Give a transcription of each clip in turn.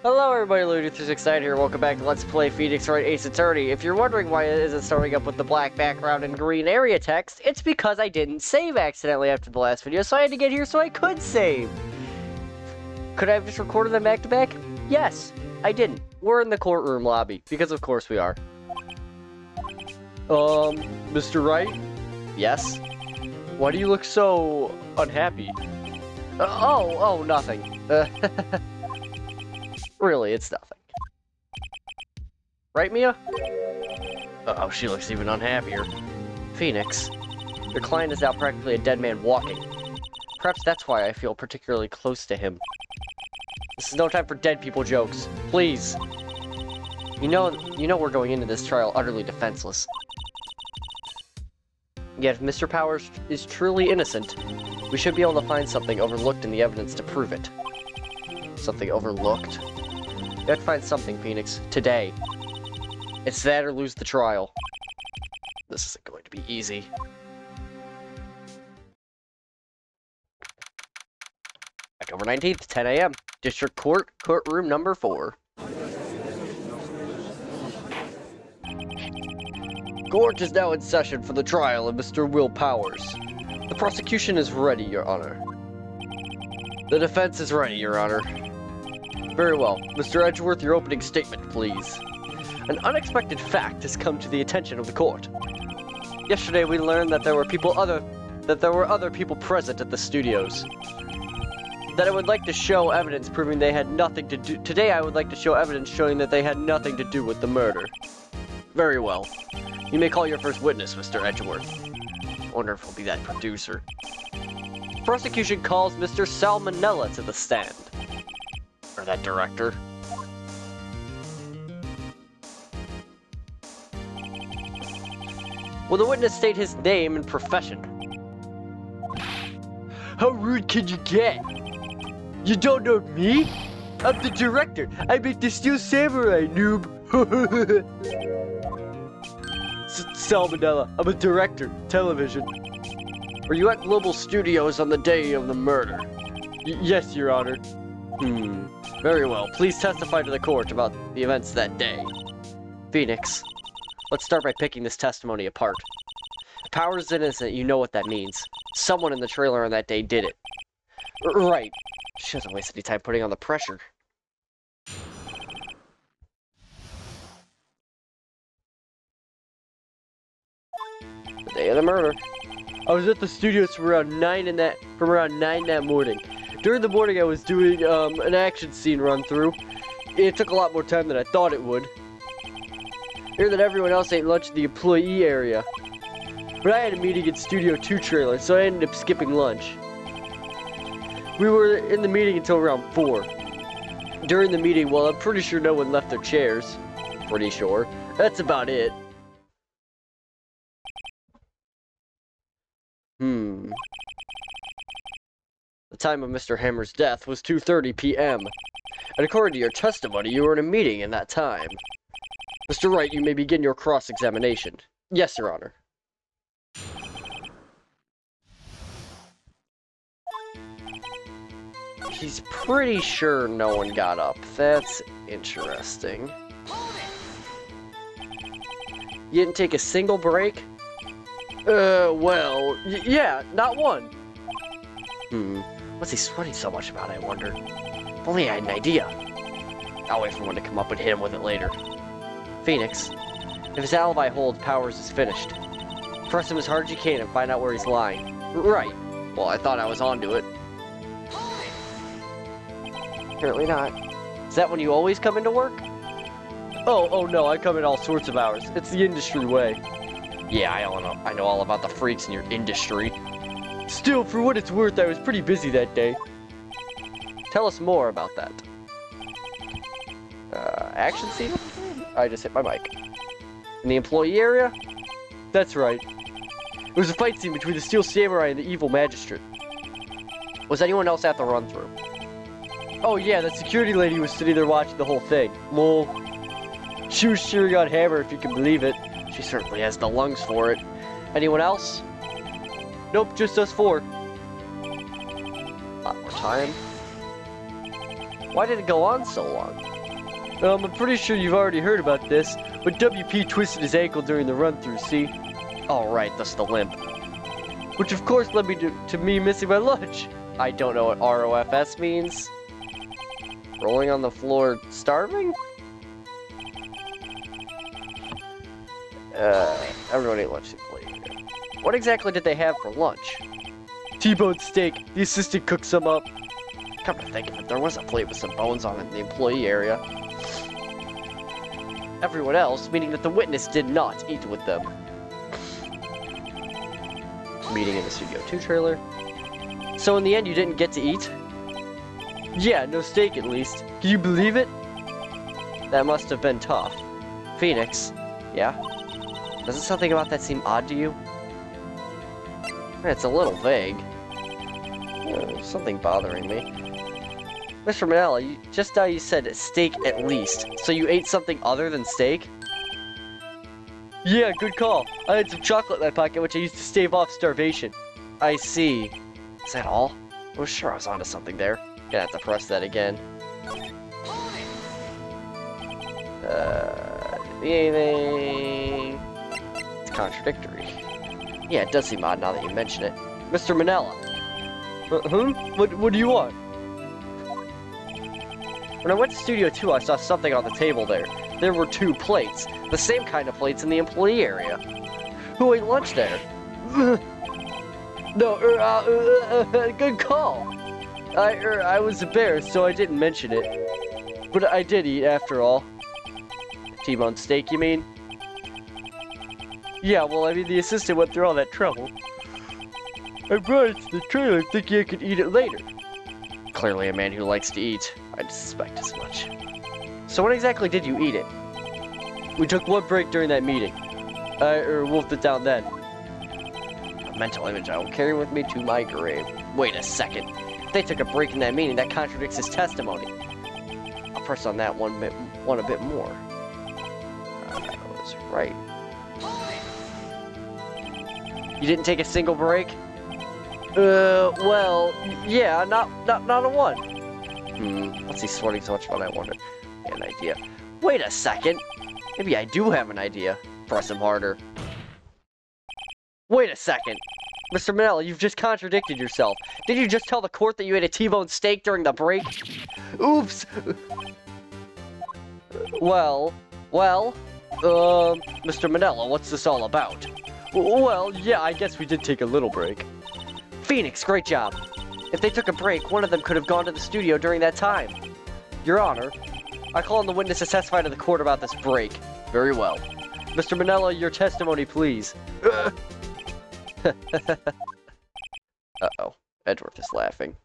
Hello everybody, Ludo369 here, welcome back to Let's Play Phoenix Wright Ace Attorney. If you're wondering why it isn't starting up with the black background and green area text, it's because I didn't save accidentally after the last video, so I had to get here so I could save. Could I have just recorded them back to back? Yes, I didn't. We're in the courtroom lobby, because of course we are. Mr. Wright? Yes? Why do you look so unhappy? Nothing. Really, it's nothing. Right, Mia? Uh-oh, she looks even unhappier. Phoenix, your client is now practically a dead man walking. Perhaps that's why I feel particularly close to him. This is no time for dead people jokes. Please. You know we're going into this trial utterly defenseless. Yet if Mr. Powers is truly innocent, we should be able to find something overlooked in the evidence to prove it. Something overlooked? You have to find something, Phoenix. Today. It's that or lose the trial. This isn't going to be easy. October 19th, 10 a.m. District Court, courtroom number 4. Court is now in session for the trial of Mr. Will Powers. The prosecution is ready, Your Honor. The defense is ready, Your Honor. Very well. Mr. Edgeworth, your opening statement, please. An unexpected fact has come to the attention of the court. Yesterday we learned that there were other people present at the studios. That I would like to show evidence proving they had nothing to do. Today I would like to show evidence showing that they had nothing to do with the murder. Very well. You may call your first witness, Mr. Edgeworth. I wonder if he'll be that producer. Prosecution calls Mr. Salmonella to the stand. Or that director. Will the witness state his name and profession? How rude can you get? You don't know me? I'm the director. I make the Steel Samurai, noob. Salmonella, I'm a director, television. Were you at Global Studios on the day of the murder? Yes, Your Honor. Very well. Please testify to the court about the events that day. Phoenix, let's start by picking this testimony apart. Powers is innocent, you know what that means. Someone in the trailer on that day did it. Right. She doesn't waste any time putting on the pressure. The day of the murder. I was at the studios from around 9 that morning. During the morning, I was doing an action scene run through. It took a lot more time than I thought it would. I hear that everyone else ate lunch in the employee area. But I had a meeting at Studio 2 trailer, so I ended up skipping lunch. We were in the meeting until around 4. During the meeting, well, I'm pretty sure no one left their chairs. Pretty sure. That's about it. The time of Mr. Hammer's death was 2:30 p.m. And according to your testimony, you were in a meeting in that time. Mr. Wright, you may begin your cross-examination. Yes, Your Honor. He's pretty sure no one got up. That's interesting. You didn't take a single break? Well, yeah, not one. What's he sweating so much about, I wonder? If only I had an idea. I'll wait for one to come up and hit him with it later. Phoenix, if his alibi holds, Powers is finished. Press him as hard as you can and find out where he's lying. Right. Well, I thought I was onto it. Apparently not. Is that when you always come into work? Oh no, I come in all sorts of hours. It's the industry way. Yeah, I know all about the freaks in your industry. Still, for what it's worth, I was pretty busy that day. Tell us more about that. Action scene? I just hit my mic. In the employee area? That's right. It was a fight scene between the Steel Samurai and the evil magistrate. Was anyone else at the run-through? Oh yeah, that security lady was sitting there watching the whole thing. Lol. She was cheering on Hammer, if you can believe it. She certainly has the lungs for it. Anyone else? Nope, just us 4. A lot more time. Why did it go on so long? I'm pretty sure you've already heard about this, but WP twisted his ankle during the run-through, see? Oh, right, that's the limp. Which of course led me to me missing my lunch. I don't know what ROFS means. Rolling on the floor, starving? Everyone ate lunch, please. What exactly did they have for lunch? T-bone steak. The assistant cooked some up. Come to think of it, there was a plate with some bones on it in the employee area. Everyone else, meaning that the witness did not eat with them. Meeting in the Studio 2 trailer. So in the end, you didn't get to eat? Yeah, no steak at least. Can you believe it? That must have been tough. Phoenix, yeah? Doesn't something about that seem odd to you? It's a little vague. There's something bothering me. Mr. Manella, just now you said steak at least, so you ate something other than steak? Yeah, good call. I had some chocolate in my pocket, which I used to stave off starvation. I see. Is that all? I was sure I was onto something there. Gonna have to press that again. Anything? It's contradictory. Yeah, it does seem odd now that you mention it. Mr. Manella. What do you want? When I went to Studio 2, I saw something on the table there. There were 2 plates. The same kind of plates in the employee area. Who ate lunch there? No, good call. I was embarrassed, so I didn't mention it. But I did eat, after all. T-bone steak, you mean? Yeah, well, I mean, the assistant went through all that trouble. I brought it to the trailer thinking I could eat it later. Clearly a man who likes to eat. I'd suspect as much. So when exactly did you eat it? We took 1 break during that meeting. I wolfed it down then. A mental image I will carry with me to my grave. Wait a second. If they took a break in that meeting, that contradicts his testimony. I'll press on that one a bit more. I was right. You didn't take a single break? Well, yeah, not a one. What's he sweating so much about, I wonder? An idea. Wait a second. Maybe I do have an idea. Press him harder. Wait a second. Mr. Manella, you've just contradicted yourself. Did you just tell the court that you ate a T-bone steak during the break? Oops! Well, Mr. Manella, what's this all about? Well, yeah, I guess we did take a little break. Phoenix, great job. If they took a break, one of them could have gone to the studio during that time. Your Honor, I call on the witness to testify to the court about this break. Very well. Mr. Manella, your testimony, please. Uh-oh. Edgeworth is laughing.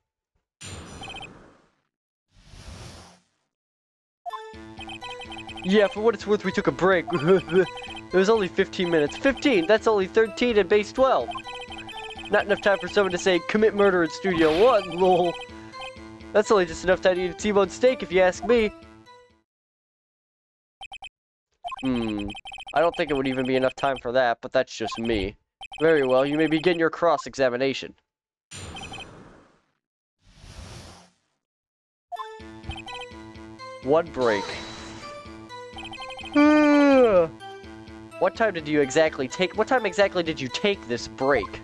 Yeah, for what it's worth, we took a break. It was only 15 minutes. 15? That's only 13 at base 12. Not enough time for someone to say, commit murder in Studio 1, lol. That's only just enough time to eat a T-bone steak, if you ask me. I don't think it would even be enough time for that, but that's just me. Very well, you may begin your cross-examination. One break. What time did you exactly take? What time exactly did you take this break?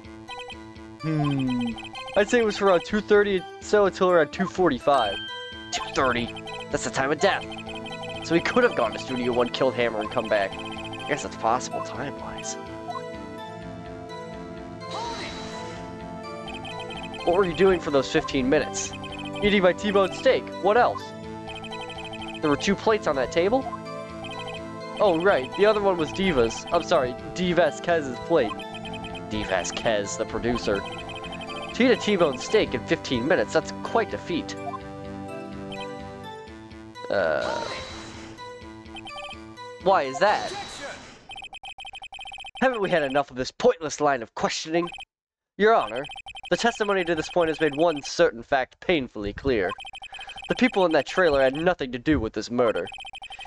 I'd say it was from around 2:30 so until around 2:45. 2:30? That's the time of death. So he could have gone to Studio 1, killed Hammer, and come back. I guess that's possible time-wise. What were you doing for those 15 minutes? Eating my T-bone steak. What else? There were 2 plates on that table? Oh, right. The other one was Diva's. I'm sorry, Vasquez's plate. Vasquez, the producer. To eat a T-bone steak in 15 minutes, that's quite a feat. Why is that? Haven't we had enough of this pointless line of questioning? Your Honor, the testimony to this point has made one certain fact painfully clear. The people in that trailer had nothing to do with this murder.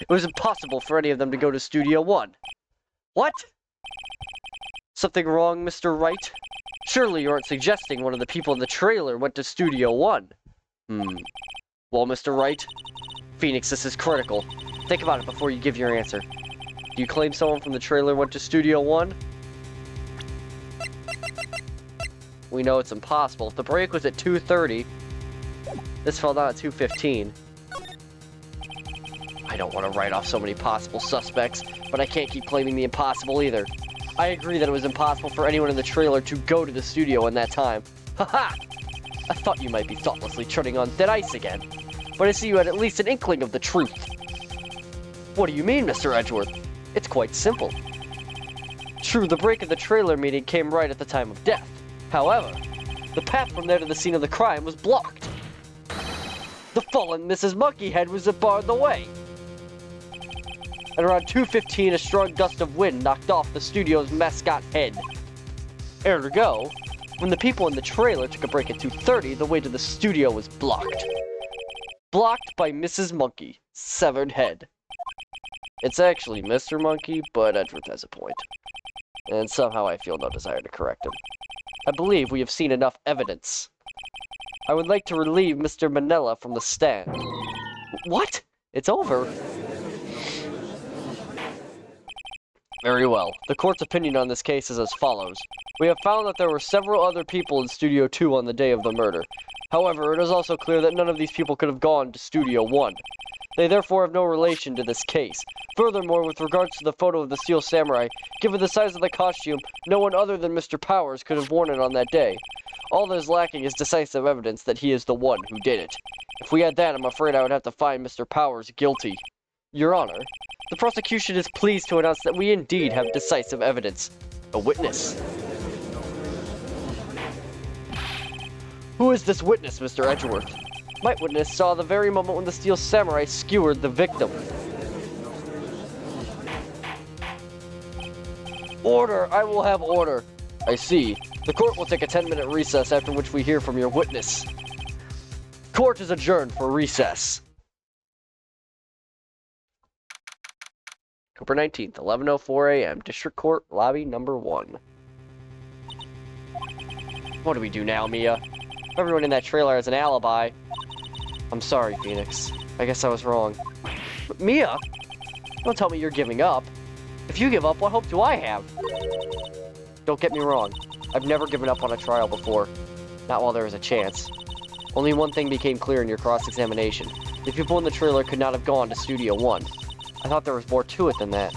It was impossible for any of them to go to Studio 1. What? Something wrong, Mr. Wright? Surely you aren't suggesting one of the people in the trailer went to Studio 1. Well, Mr. Wright? Phoenix, this is critical. Think about it before you give your answer. Do you claim someone from the trailer went to Studio 1? We know it's impossible. If the break was at 2:30, this fell down at 2:15. I don't want to write off so many possible suspects, but I can't keep claiming the impossible either. I agree that it was impossible for anyone in the trailer to go to the studio in that time. Haha! I thought you might be thoughtlessly treading on thin ice again, but I see you had at least an inkling of the truth. What do you mean, Mr. Edgeworth? It's quite simple. True, the break of the trailer meeting came right at the time of death. However, the path from there to the scene of the crime was blocked. The fallen Mrs. Monkeyhead was barred the way. At around 2:15, a strong gust of wind knocked off the studio's mascot head. Ergo, when the people in the trailer took a break at 2:30, the way to the studio was blocked. Blocked by Mrs. Monkey, severed head. It's actually Mr. Monkey, but Edgeworth has a point. And somehow I feel no desire to correct him. I believe we have seen enough evidence. I would like to relieve Mr. Manella from the stand. What? It's over? Very well. The court's opinion on this case is as follows. We have found that there were several other people in Studio 2 on the day of the murder. However, it is also clear that none of these people could have gone to Studio 1. They therefore have no relation to this case. Furthermore, with regards to the photo of the Steel Samurai, given the size of the costume, no one other than Mr. Powers could have worn it on that day. All that is lacking is decisive evidence that he is the one who did it. If we had that, I'm afraid I would have to find Mr. Powers guilty. Your Honor, the prosecution is pleased to announce that we indeed have decisive evidence. A witness. Who is this witness, Mr. Edgeworth? My witness saw the very moment when the Steel Samurai skewered the victim. Order! I will have order. I see. The court will take a 10-minute recess, after which we hear from your witness. Court is adjourned for recess. October 19th, 11:04 a.m. District Court, Lobby Number 1. What do we do now, Mia? Everyone in that trailer has an alibi. I'm sorry, Phoenix. I guess I was wrong. But Mia? Don't tell me you're giving up. If you give up, what hope do I have? Don't get me wrong. I've never given up on a trial before. Not while there was a chance. Only one thing became clear in your cross-examination. The people in the trailer could not have gone to Studio 1. I thought there was more to it than that,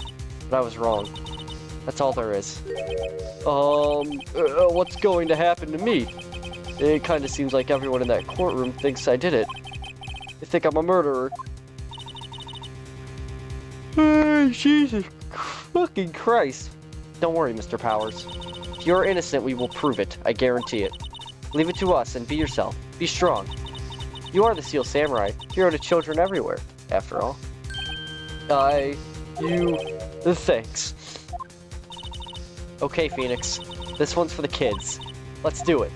but I was wrong. That's all there is. What's going to happen to me? It kind of seems like everyone in that courtroom thinks I did it. They think I'm a murderer. Jesus fucking Christ. Don't worry, Mr. Powers. If you're innocent, we will prove it. I guarantee it. Leave it to us and be yourself. Be strong. You are the Steel Samurai, hero to children everywhere, after all. Thanks. Okay, Phoenix. This one's for the kids. Let's do it.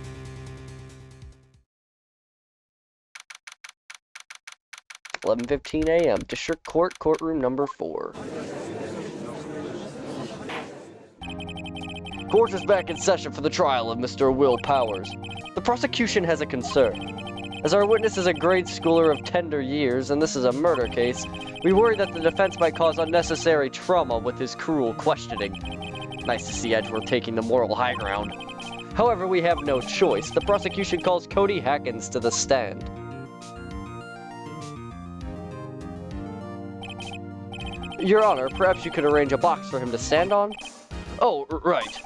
(11:15 a.m. District Court, Courtroom Number 4. Court is back in session for the trial of Mr. Will Powers. The prosecution has a concern. As our witness is a grade schooler of tender years, and this is a murder case, we worry that the defense might cause unnecessary trauma with his cruel questioning. Nice to see Edgeworth taking the moral high ground. However, we have no choice. The prosecution calls Cody Hackins to the stand. Your Honor, perhaps you could arrange a box for him to stand on? Oh, right.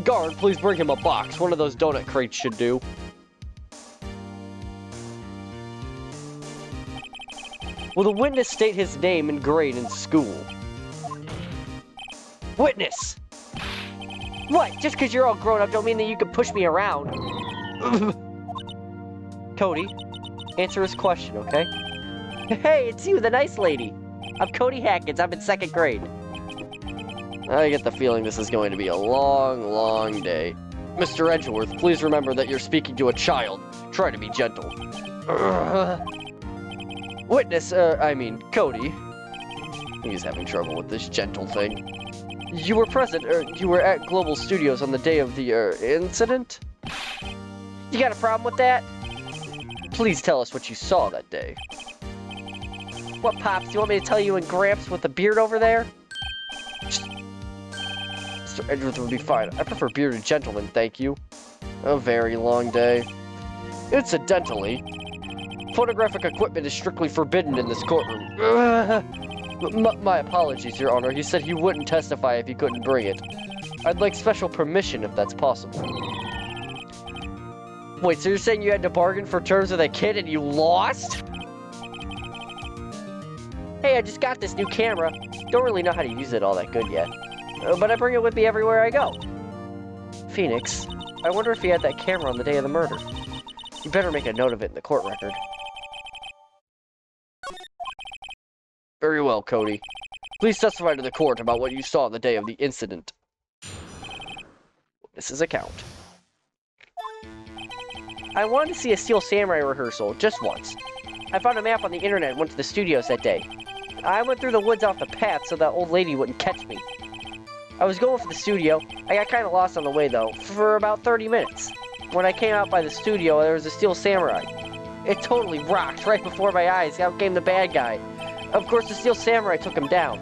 Guard, please bring him a box. One of those donut crates should do. Will the witness state his name and grade in school? Witness! What? Just because you're all grown up don't mean that you can push me around. Cody, answer his question, okay? Hey, it's you, the nice lady. I'm Cody Hackins. I'm in 2nd grade. I get the feeling this is going to be a long, long day. Mr. Edgeworth, please remember that you're speaking to a child. Try to be gentle. Witness, Cody. He's having trouble with this gentle thing. You were present, you were at Global Studios on the day of the, incident? You got a problem with that? Please tell us what you saw that day. What, Pops? You want me to tell you and Gramps with the beard over there? Mr. Edgeworth would be fine. I prefer bearded gentlemen, thank you. A very long day. Incidentally, photographic equipment is strictly forbidden in this courtroom. My apologies, Your Honor. He said he wouldn't testify if he couldn't bring it. I'd like special permission if that's possible. Wait, so you're saying you had to bargain for terms with a kid and you lost? Hey, I just got this new camera. Don't really know how to use it all that good yet. But I bring it with me everywhere I go. Phoenix, I wonder if he had that camera on the day of the murder. You better make a note of it in the court record. Very well, Cody. Please testify to the court about what you saw the day of the incident. Witness's account. I wanted to see a Steel Samurai rehearsal, just once. I found a map on the internet and went to the studios that day. I went through the woods off the path so that old lady wouldn't catch me. I was going for the studio. I got kind of lost on the way, though, for about 30 minutes. When I came out by the studio, there was a Steel Samurai. It totally rocked right before my eyes. Out came the bad guy. Of course, the Steel Samurai took him down.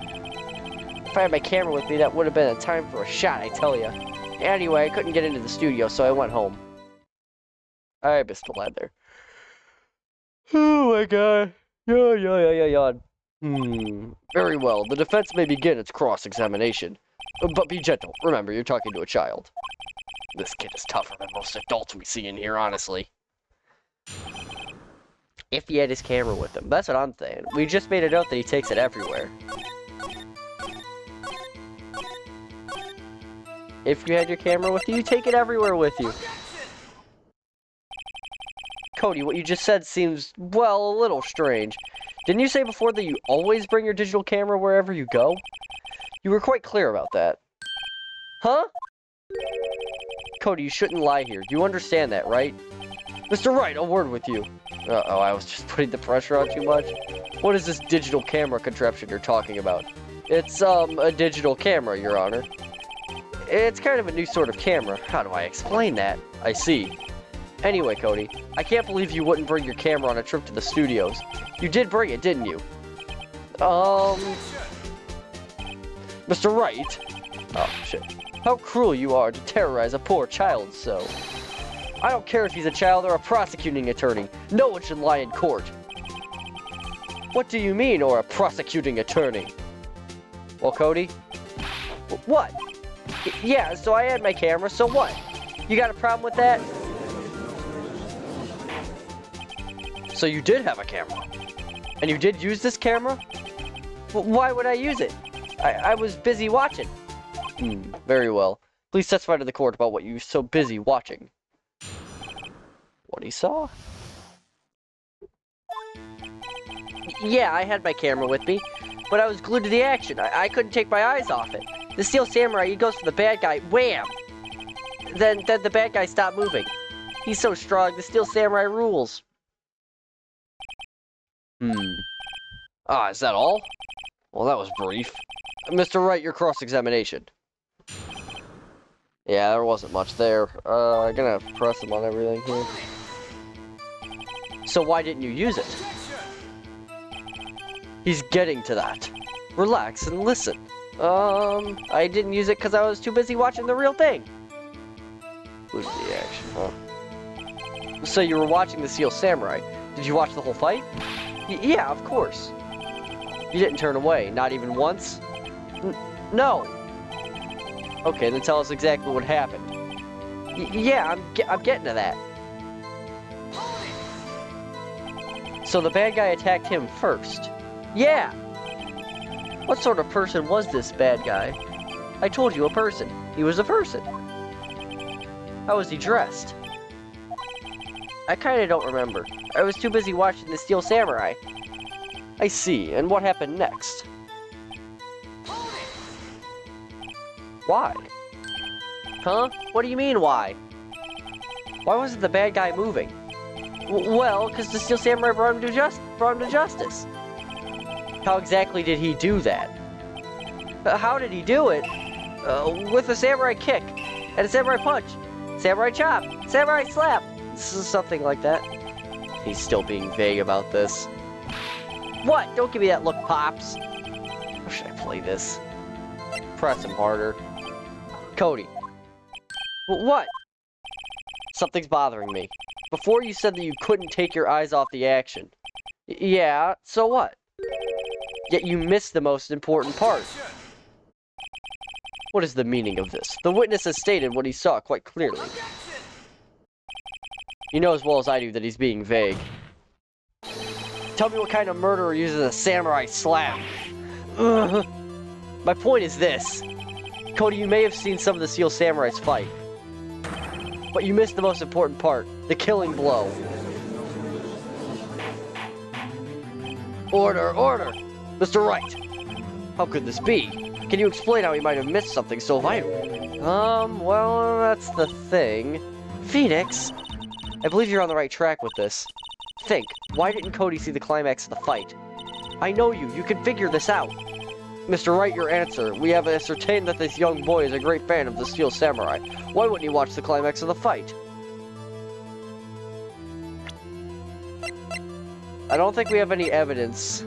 If I had my camera with me, that would have been a time for a shot, I tell ya. Anyway, I couldn't get into the studio, so I went home. I missed a lad there. Oh my god. Yawn. Very well. The defense may begin its cross-examination. But be gentle. Remember, you're talking to a child. This kid is tougher than most adults we see in here, honestly. If he had his camera with him. That's what I'm saying. We just made a note that he takes it everywhere. If you had your camera with you, you take it everywhere with you. Cody, what you just said seems, well, a little strange. Didn't you say before that you always bring your digital camera wherever you go? You were quite clear about that. Huh? Cody, you shouldn't lie here. You understand that, right? Mr. Wright, a word with you. Uh-oh, I was just putting the pressure on too much. What is this digital camera contraption you're talking about? It's, a digital camera, Your Honor. It's kind of a new sort of camera. How do I explain that? I see. Anyway, Cody, I can't believe you wouldn't bring your camera on a trip to the studios. You did bring it, didn't you? Mr. Wright? Oh, shit. How cruel you are to terrorize a poor child so. I don't care if he's a child or a prosecuting attorney. No one should lie in court. What do you mean, or a prosecuting attorney? Well, Cody? What? Yeah, so I had my camera, so what? You got a problem with that? So you did have a camera? And you did use this camera? Well, why would I use it? I was busy watching. Very well. Please testify to the court about what you were so busy watching. What he saw? Yeah, I had my camera with me, but I was glued to the action. I couldn't take my eyes off it. The Steel Samurai, he goes for the bad guy, wham! Then the bad guy stopped moving. He's so strong, the Steel Samurai rules. Ah, is that all? Well, that was brief. Mr. Wright, your cross-examination. Yeah, there wasn't much there. I'm gonna press him on everything here. So why didn't you use it? He's getting to that. Relax and listen. I didn't use it because I was too busy watching the real thing. Who's the action, huh? So you were watching the Steel Samurai. Did you watch the whole fight? Yeah, of course. You didn't turn away, not even once? No. Okay, then tell us exactly what happened. Yeah, I'm getting to that. So the bad guy attacked him first. Yeah. What sort of person was this bad guy? I told you, a person. He was a person. How was he dressed? I kinda don't remember. I was too busy watching the Steel Samurai. I see, and what happened next? Why? Huh? What do you mean, why? Why wasn't the bad guy moving? Well, because the Steel Samurai brought him to justice. How exactly did he do that? How did he do it? With a samurai kick, and a samurai punch, samurai chop, samurai slap, something like that. He's still being vague about this. What? Don't give me that look, Pops. How should I play this? Press him harder. Cody. What? Something's bothering me. Before you said that you couldn't take your eyes off the action. Yeah, so what? Yet you missed the most important part. What is the meaning of this? The witness has stated what he saw quite clearly. You know as well as I do that he's being vague. Tell me what kind of murderer uses a samurai slap. Ugh. My point is this. Cody, you may have seen some of the Steel Samurais fight. But you missed the most important part. The killing blow. Order, order! Mr. Wright! How could this be? Can you explain how he might have missed something so vital? Well, that's the thing. Phoenix, I believe you're on the right track with this. Think, why didn't Cody see the climax of the fight? I know you can figure this out. Mr. Wright, your answer. We have ascertained that this young boy is a great fan of the Steel Samurai. Why wouldn't he watch the climax of the fight? I don't think we have any evidence.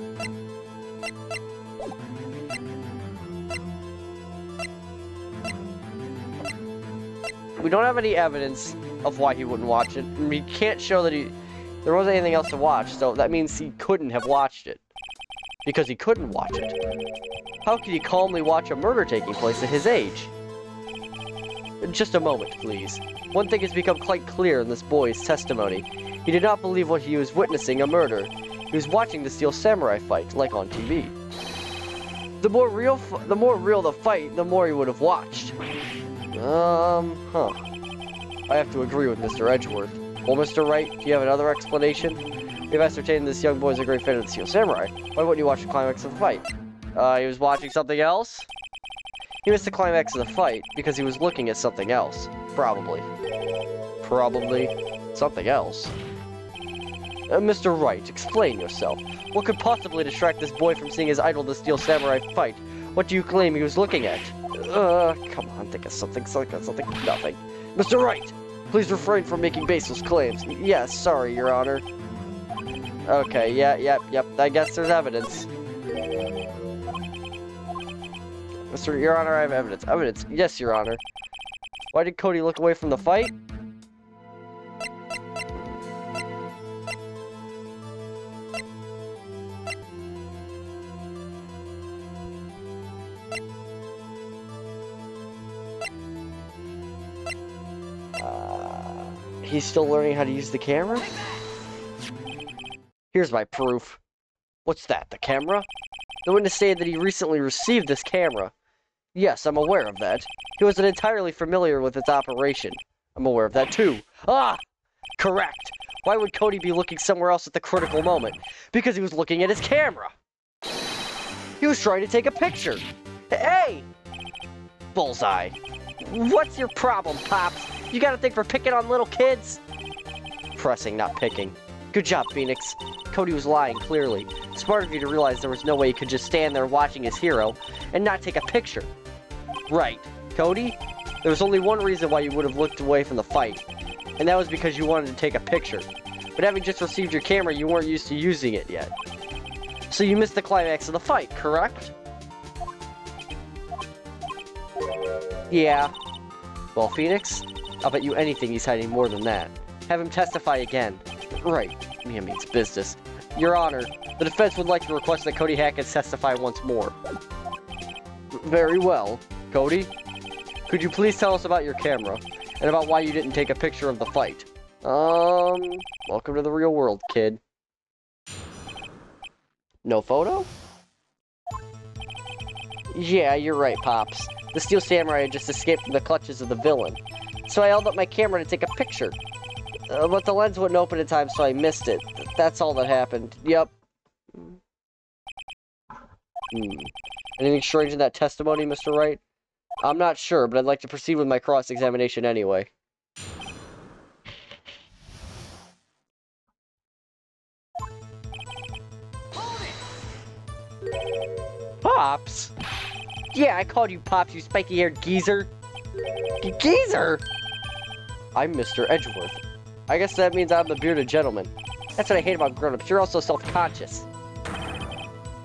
We don't have any evidence of why he wouldn't watch it. We can't show that there wasn't anything else to watch, so that means he couldn't have watched it. Because he couldn't watch it. How could he calmly watch a murder taking place at his age? Just a moment, please. One thing has become quite clear in this boy's testimony. He did not believe what he was witnessing a murder. He was watching the Steel Samurai fight, like on TV. The more real the fight, the more he would have watched. I have to agree with Mr. Edgeworth. Well, Mr. Wright, do you have another explanation? We've ascertained this young boy is a great fan of the Steel Samurai. Why wouldn't you watch the climax of the fight? He was watching something else? He missed the climax of the fight because he was looking at something else. Probably. Probably something else. Mr. Wright, explain yourself. What could possibly distract this boy from seeing his idol, the Steel Samurai, fight? What do you claim he was looking at? Come on, think of something, nothing. Mr. Wright, please refrain from making baseless claims. Yes, sorry, Your Honor. Okay, yep, I guess there's evidence. Your Honor, I have evidence. Evidence, yes, Your Honor. Why did Cody look away from the fight? He's still learning how to use the camera? Here's my proof. What's that, the camera? The witness stated that he recently received this camera. Yes, I'm aware of that. He wasn't entirely familiar with its operation. I'm aware of that too. Ah! Correct! Why would Cody be looking somewhere else at the critical moment? Because he was looking at his camera! He was trying to take a picture! Hey! Bullseye. What's your problem, Pops? You got a thing for picking on little kids? Pressing, not picking. Good job, Phoenix. Cody was lying, clearly. Smart of you to realize there was no way he could just stand there watching his hero and not take a picture. Right. Cody, there was only one reason why you would have looked away from the fight, and that was because you wanted to take a picture. But having just received your camera, you weren't used to using it yet. So you missed the climax of the fight, correct? Yeah. Well, Phoenix, I'll bet you anything he's hiding more than that. Have him testify again. Right. Mia means business. Your Honor, the defense would like to request that Cody Hackett testify once more. Very well. Cody, could you please tell us about your camera, and about why you didn't take a picture of the fight? Welcome to the real world, kid. No photo? Yeah, you're right, Pops. The Steel Samurai had just escaped from the clutches of the villain. So I held up my camera to take a picture. But the lens wouldn't open in time, so I missed it. That's all that happened. Yep. Anything strange in that testimony, Mr. Wright? I'm not sure, but I'd like to proceed with my cross-examination anyway. Pops? Yeah, I called you Pops, you spiky-haired geezer. Geezer? I'm Mr. Edgeworth. I guess that means I'm the bearded gentleman. That's what I hate about grown-ups. You're also self-conscious.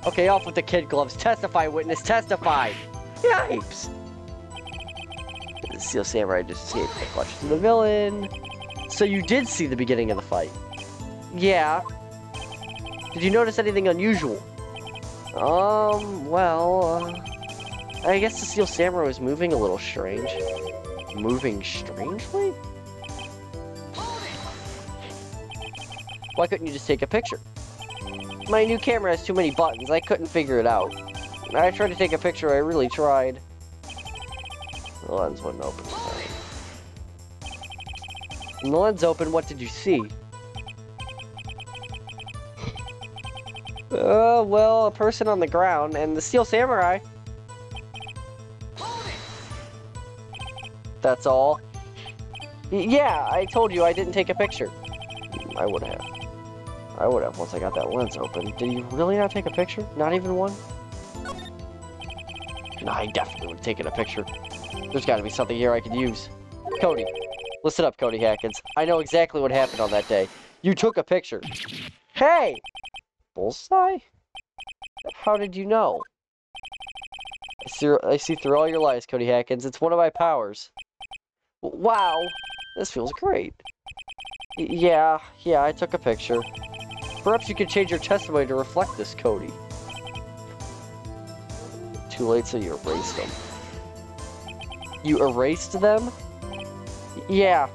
Okay, off with the kid gloves. Testify, witness, testify! Yipes! The Steel Samurai just escaped and clutched to the villain. So you did see the beginning of the fight? Yeah. Did you notice anything unusual? I guess the Steel Samurai was moving a little strange. Moving strangely? Why couldn't you just take a picture? My new camera has too many buttons. I couldn't figure it out. I tried to take a picture. I really tried. The lens wouldn't open. When the lens opened, what did you see? Well, a person on the ground and the Steel Samurai. That's all? Yeah, I told you I didn't take a picture. I would have. Once I got that lens open. Did you really not take a picture? Not even one? No, I definitely would have taken a picture. There's got to be something here I could use. Cody. Listen up, Cody Hackins. I know exactly what happened on that day. You took a picture. Hey! Bullseye? How did you know? I see through all your lies, Cody Hackins. It's one of my powers. Wow, this feels great. Yeah, I took a picture. Perhaps you could change your testimony to reflect this, Cody. Too late, so you erased them. You erased them? Yeah.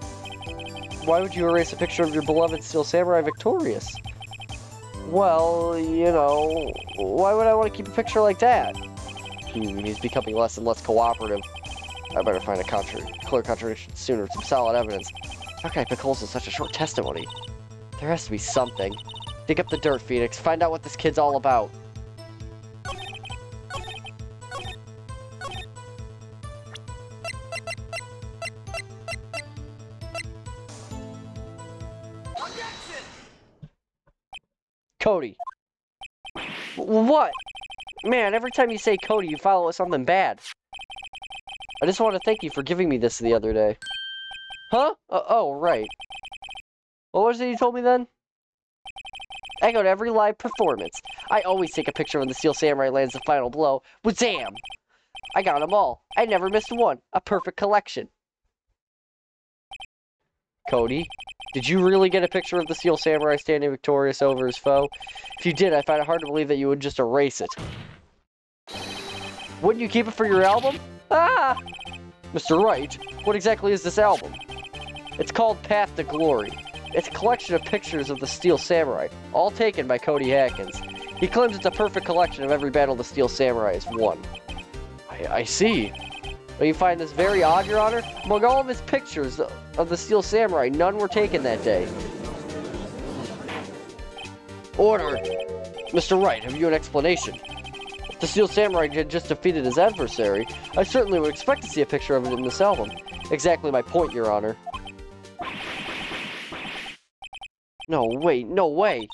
Why would you erase a picture of your beloved Steel Samurai victorious? Well, you know, why would I want to keep a picture like that? He's becoming less and less cooperative. I better find a clear contradiction sooner with some solid evidence. How can I pick holes in such a short testimony? There has to be something. Dig up the dirt, Phoenix. Find out what this kid's all about. Cody. What? Man, every time you say Cody, you follow with something bad. I just want to thank you for giving me this the other day. Huh? Oh, right. What was it you told me then? I go to every live performance. I always take a picture when the Steel Samurai lands the final blow. Wazam! I got them all. I never missed one. A perfect collection. Cody, did you really get a picture of the Steel Samurai standing victorious over his foe? If you did, I find it hard to believe that you would just erase it. Wouldn't you keep it for your album? Ah! Mr. Wright, what exactly is this album? It's called Path to Glory. It's a collection of pictures of the Steel Samurai, all taken by Cody Hackins. He claims it's a perfect collection of every battle the Steel Samurai has won. I see. Well, you find this very odd, Your Honor? Among all of his pictures of the Steel Samurai, none were taken that day. Order! Mr. Wright, have you an explanation? If the Steel Samurai had just defeated his adversary, I certainly would expect to see a picture of it in this album. Exactly my point, Your Honor. No way!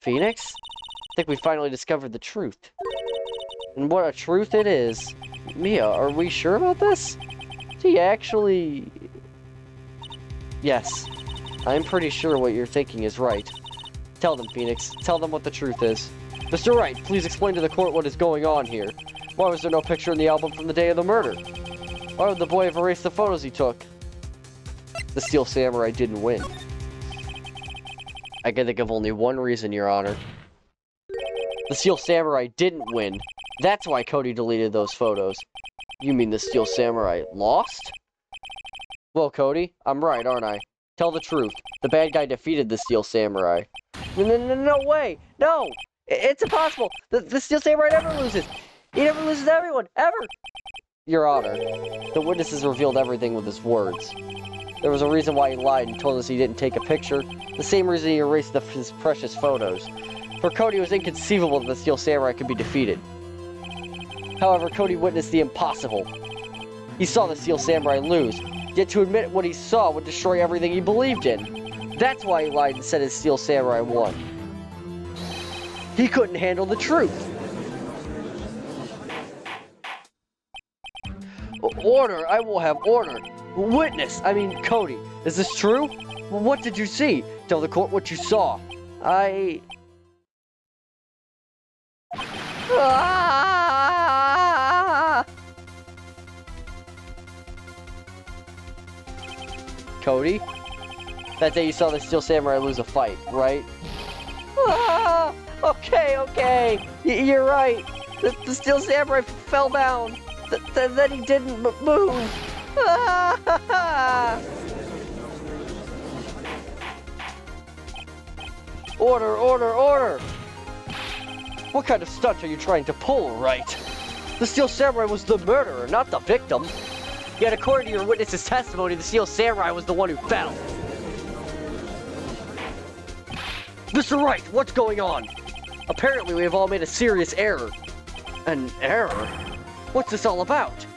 Phoenix? I think we finally discovered the truth. And what a truth it is. Mia, are we sure about this? Do you actually... Yes. I'm pretty sure what you're thinking is right. Tell them, Phoenix. Tell them what the truth is. Mr. Wright, please explain to the court what is going on here. Why was there no picture in the album from the day of the murder? Why would the boy have erased the photos he took? The Steel Samurai didn't win. I can think of only one reason, Your Honor. The Steel Samurai didn't win. That's why Cody deleted those photos. You mean the Steel Samurai lost? Well, Cody, I'm right, aren't I? Tell the truth. The bad guy defeated the Steel Samurai. No way! No! It's impossible! The Steel Samurai never loses! He never loses to everyone! Ever! Your Honor, the witnesses revealed everything with his words. There was a reason why he lied and told us he didn't take a picture. The same reason he erased his precious photos. For Cody, it was inconceivable that the Steel Samurai could be defeated. However, Cody witnessed the impossible. He saw the Steel Samurai lose, yet to admit what he saw would destroy everything he believed in. That's why he lied and said his Steel Samurai won. He couldn't handle the truth. Order! I will have order! Cody, is this true? What did you see? Tell the court what you saw. Ah! Cody? That day you saw the Steel Samurai lose a fight, right? Ah! Okay. You're right. The Steel Samurai fell down. Then he didn't move. Ah! Order! What kind of stunt are you trying to pull, Wright? The Steel Samurai was the murderer, not the victim. Yet according to your witness's testimony, the Steel Samurai was the one who fell. Mr. Wright, what's going on? Apparently we have all made a serious error. An error? What's this all about?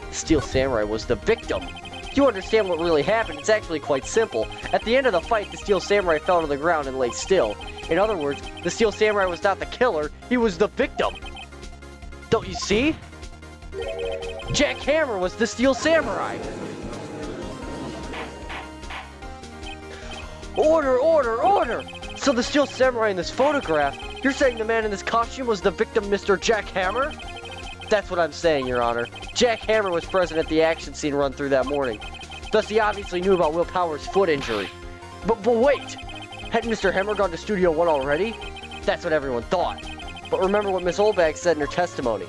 The Steel Samurai was the victim. Do you understand what really happened? It's actually quite simple. At the end of the fight, the Steel Samurai fell to the ground and lay still. In other words, the Steel Samurai was not the killer, he was the victim. Don't you see? Jack Hammer was the Steel Samurai. Order! So the Steel Samurai in this photograph, you're saying the man in this costume was the victim, Mr. Jack Hammer? That's what I'm saying, Your Honor. Jack Hammer was present at the action scene run through that morning. Thus, he obviously knew about Will Power's foot injury. But wait! Hadn't Mr. Hammer gone to Studio 1 already? That's what everyone thought. But remember what Miss Oldbag said in her testimony.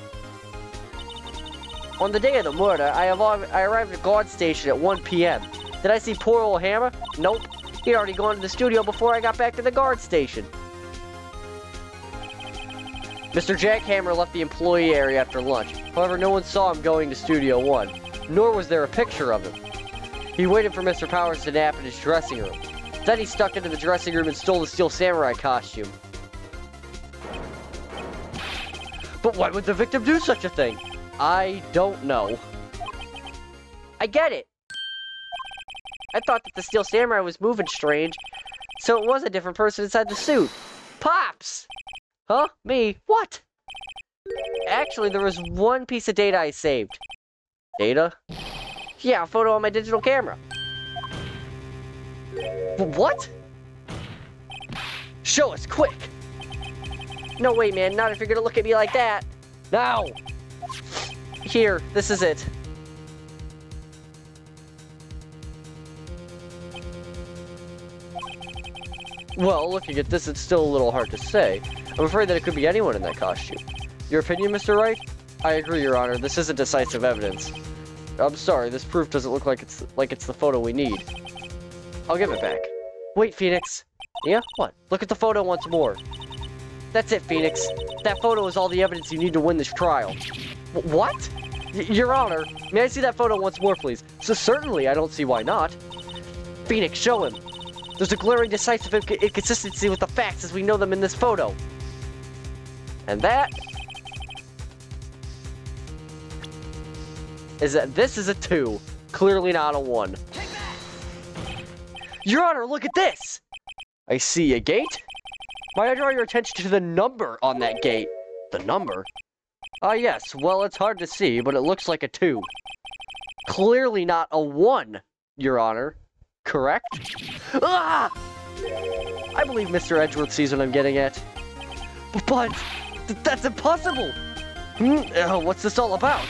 On the day of the murder, I arrived at guard station at 1 p.m. Did I see poor old Hammer? Nope. He'd already gone to the studio before I got back to the guard station. Mr. Jack Hammer left the employee area after lunch. However, no one saw him going to Studio 1, nor was there a picture of him. He waited for Mr. Powers to nap in his dressing room. Then he stuck into the dressing room and stole the Steel Samurai costume. But why would the victim do such a thing? I don't know. I get it. I thought that the Steel Samurai was moving strange, so it was a different person inside the suit. Pops! Huh? Me? What? Actually, there was one piece of data I saved. Data? Yeah, a photo on my digital camera. What? Show us, quick! No way, man, not if you're gonna look at me like that. Now! Here, this is it. Well, looking at this, it's still a little hard to say. I'm afraid that it could be anyone in that costume. Your opinion, Mr. Wright? I agree, Your Honor. This isn't decisive evidence. I'm sorry, this proof doesn't look like it's the photo we need. I'll give it back. Wait, Phoenix. Yeah? What? Look at the photo once more. That's it, Phoenix. That photo is all the evidence you need to win this trial. What? Your Honor, may I see that photo once more, please? So certainly, I don't see why not. Phoenix, show him. There's a glaring decisive inconsistency with the facts as we know them in this photo. And that is that this is a 2. Clearly not a 1. Your Honor, look at this! I see a gate. Might I draw your attention to the number on that gate? The number? Ah, yes. Well, it's hard to see, but it looks like a 2. Clearly not a 1, Your Honor. Correct? Ah! I believe Mr. Edgeworth sees what I'm getting at. But that's impossible! What's this all about?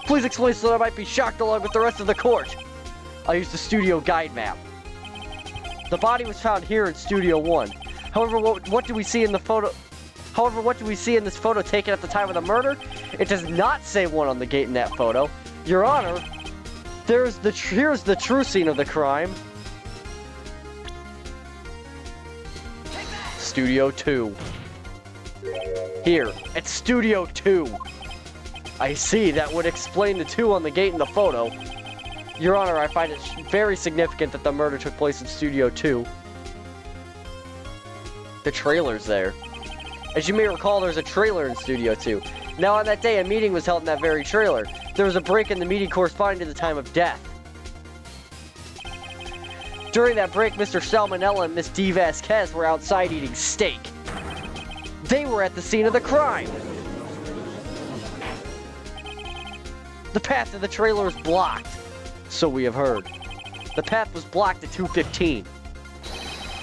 Please explain so that I might be shocked along with the rest of the court. I'll use the studio guide map. The body was found here in Studio 1. However, what do we see in the photo? However, what do we see in this photo taken at the time of the murder? It does not say 1 on the gate in that photo. Your Honor, here's the true scene of the crime. Studio 2. Here, at Studio 2. I see, that would explain the 2 on the gate in the photo. Your Honor, I find it very significant that the murder took place in Studio 2. The trailer's there. As you may recall, there's a trailer in Studio 2. Now, on that day, a meeting was held in that very trailer. There was a break in the meeting corresponding to the time of death. During that break, Mr. Salmonella and Miss D. Vasquez were outside eating steak. They were at the scene of the crime. The path to the trailer is blocked. So we have heard. The path was blocked at 2:15.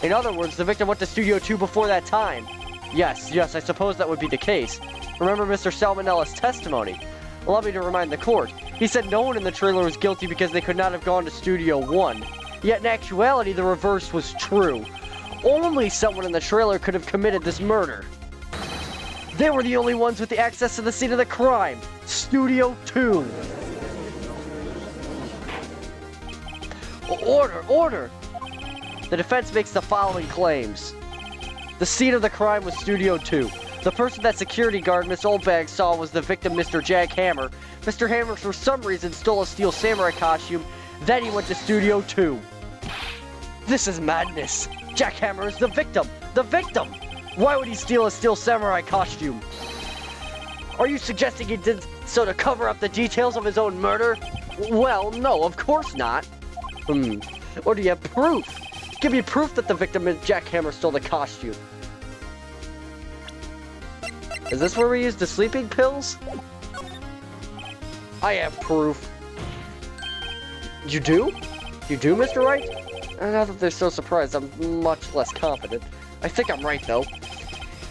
In other words, the victim went to Studio 2 before that time. Yes, I suppose that would be the case. Remember Mr. Salmonella's testimony. Allow me to remind the court. He said no one in the trailer was guilty because they could not have gone to Studio 1. Yet in actuality, the reverse was true. Only someone in the trailer could have committed this murder. They were the only ones with the access to the scene of the crime. Studio 2. Order! The defense makes the following claims. The scene of the crime was Studio 2. The person that security guard Miss Oldbag saw was the victim, Mr. Jack Hammer. Mr. Hammer, for some reason, stole a steel samurai costume. Then he went to Studio 2. This is madness. Jack Hammer is the victim. The victim! Why would he steal a steel samurai costume? Are you suggesting he did so to cover up the details of his own murder? Well, no, of course not. Or do you have proof? Give me proof that the victim, Jack Hammer, stole the costume. Is this where we use the sleeping pills? I have proof. You do? You do, Mr. Wright? Now that they're so surprised, I'm much less confident. I think I'm right, though.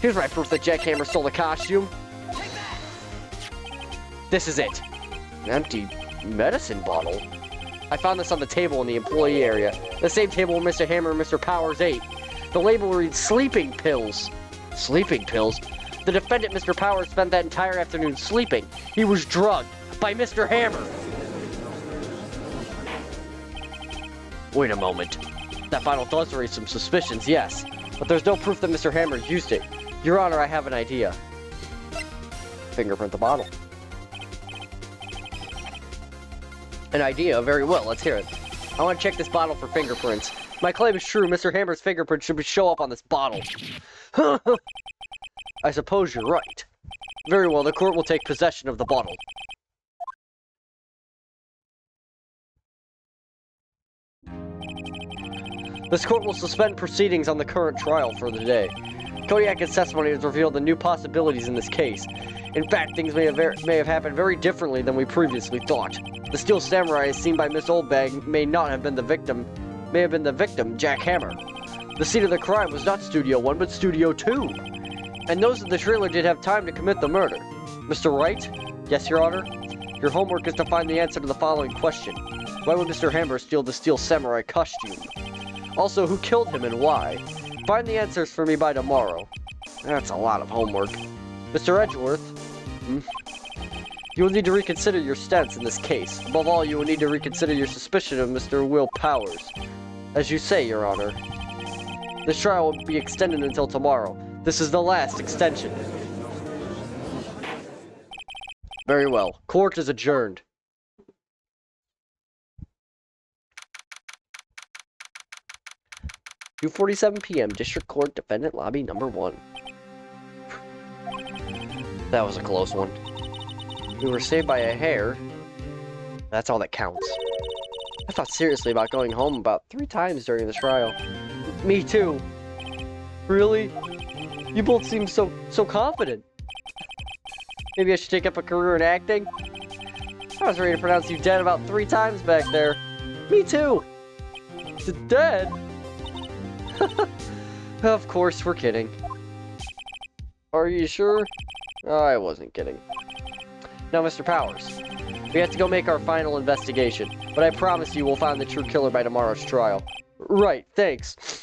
Here's my proof that Jack Hammer stole the costume. This is it. An empty medicine bottle. I found this on the table in the employee area. The same table where Mr. Hammer and Mr. Powers ate. The label reads sleeping pills. Sleeping pills? The defendant, Mr. Powers, spent that entire afternoon sleeping. He was drugged by Mr. Hammer. Wait a moment. That bottle does raise some suspicions, yes. But there's no proof that Mr. Hammer used it. Your Honor, I have an idea. Fingerprint the bottle. An idea? Very well, let's hear it. I want to check this bottle for fingerprints. My claim is true. Mr. Hammer's fingerprint should show up on this bottle. I suppose you're right. Very well, the court will take possession of the bottle. This court will suspend proceedings on the current trial for the day. Kodiak's testimony has revealed the new possibilities in this case. In fact, things may have happened very differently than we previously thought. The steel samurai as seen by Miss Oldbag may not have been the victim. May have been the victim, Jack Hammer. The scene of the crime was not Studio 1, but Studio 2. And those in the trailer did have time to commit the murder. Mr. Wright? Yes, Your Honor? Your homework is to find the answer to the following question. Why would Mr. Hammer steal the steel samurai costume? Also, who killed him and why? Find the answers for me by tomorrow. That's a lot of homework. Mr. Edgeworth? You will need to reconsider your stance in this case. Above all, you will need to reconsider your suspicion of Mr. Will Powers. As you say, Your Honor. This trial will be extended until tomorrow. This is the last extension. Very well. Court is adjourned. (2:47 p.m. District Court, Defendant Lobby Number 1. That was a close one. We were saved by a hair. That's all that counts. I thought seriously about going home about 3 times during the trial. Me too. Really? You both seem so confident. Maybe I should take up a career in acting? I was ready to pronounce you dead about 3 times back there. Me too. Dead? Of course, we're kidding. Are you sure? I wasn't kidding. Now, Mr. Powers, we have to go make our final investigation, but I promise you we'll find the true killer by tomorrow's trial. Right, thanks.